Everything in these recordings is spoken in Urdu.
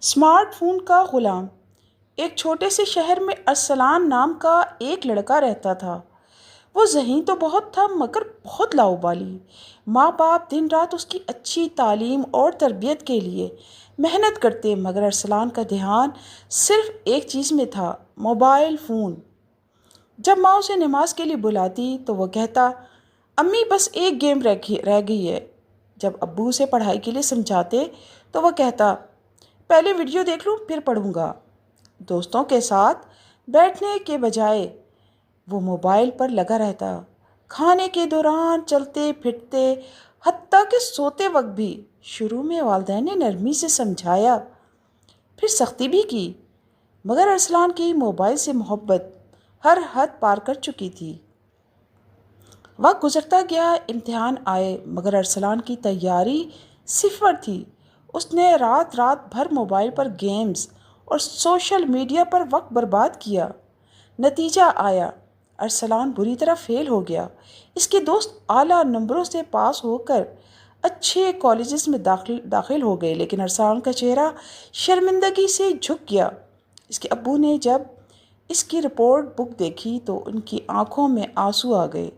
اسمارٹ فون کا غلام۔ ایک چھوٹے سے شہر میں ارسلان نام کا ایک لڑکا رہتا تھا۔ وہ ذہین تو بہت تھا مگر بہت لاؤبالی۔ ماں باپ دن رات اس کی اچھی تعلیم اور تربیت کے لیے محنت کرتے مگر ارسلان کا دھیان صرف ایک چیز میں تھا، موبائل فون۔ جب ماں اسے نماز کے لیے بلاتی تو وہ کہتا، امی بس ایک گیم رہ گئی ہے۔ جب ابو اسے پڑھائی کے لیے سمجھاتے تو وہ کہتا، پہلے ویڈیو دیکھ لوں پھر پڑھوں گا۔ دوستوں کے ساتھ بیٹھنے کے بجائے وہ موبائل پر لگا رہتا، کھانے کے دوران، چلتے پھرتے، حتیٰ کہ سوتے وقت بھی۔ شروع میں والدین نے نرمی سے سمجھایا، پھر سختی بھی کی، مگر ارسلان کی موبائل سے محبت ہر حد پار کر چکی تھی۔ وقت گزرتا گیا، امتحان آئے مگر ارسلان کی تیاری صفر تھی۔ اس نے رات بھر موبائل پر گیمز اور سوشل میڈیا پر وقت برباد کیا۔ نتیجہ آیا، ارسلان بری طرح فیل ہو گیا۔ اس کے دوست اعلیٰ نمبروں سے پاس ہو کر اچھے کالجز میں داخل ہو گئے، لیکن ارسلان کا چہرہ شرمندگی سے جھک گیا۔ اس کے ابو نے جب اس کی رپورٹ بک دیکھی تو ان کی آنکھوں میں آنسو آ گئے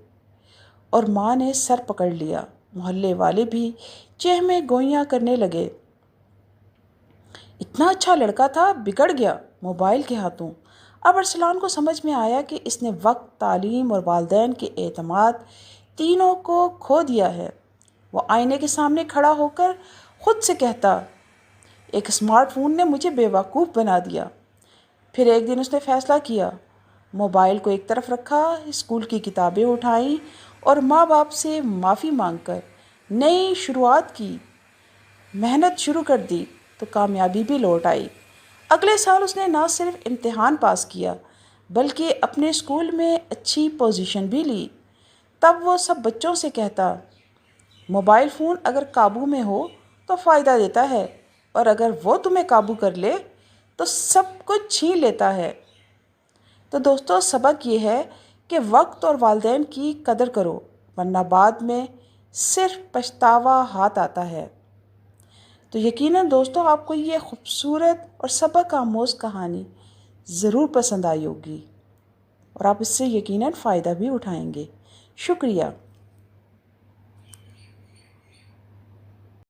اور ماں نے سر پکڑ لیا۔ محلے والے بھی چہمے گوئیاں کرنے لگے، اتنا اچھا لڑکا تھا بگڑ گیا موبائل کے ہاتھوں۔ اب ارسلان کو سمجھ میں آیا کہ اس نے وقت، تعلیم اور والدین کے اعتماد تینوں کو کھو دیا ہے۔ وہ آئینے کے سامنے کھڑا ہو کر خود سے کہتا، ایک اسمارٹ فون نے مجھے بیوقوف بنا دیا۔ پھر ایک دن اس نے فیصلہ کیا، موبائل کو ایک طرف رکھا، اسکول کی کتابیں اٹھائیں اور ماں باپ سے معافی مانگ کر نئی شروعات کی۔ محنت شروع کر دی تو کامیابی بھی لوٹ آئی۔ اگلے سال اس نے نہ صرف امتحان پاس کیا بلکہ اپنے اسکول میں اچھی پوزیشن بھی لی۔ تب وہ سب بچوں سے کہتا، موبائل فون اگر قابو میں ہو تو فائدہ دیتا ہے، اور اگر وہ تمہیں قابو کر لے تو سب کچھ چھین لیتا ہے۔ تو دوستو، سبق یہ ہے کہ وقت اور والدین کی قدر کرو، ورنہ بعد میں صرف پچھتاوا ہاتھ آتا ہے۔ تو یقیناً دوستو، آپ کو یہ خوبصورت اور سبق آموز کہانی ضرور پسند آئی ہوگی اور آپ اس سے یقیناً فائدہ بھی اٹھائیں گے۔ شکریہ۔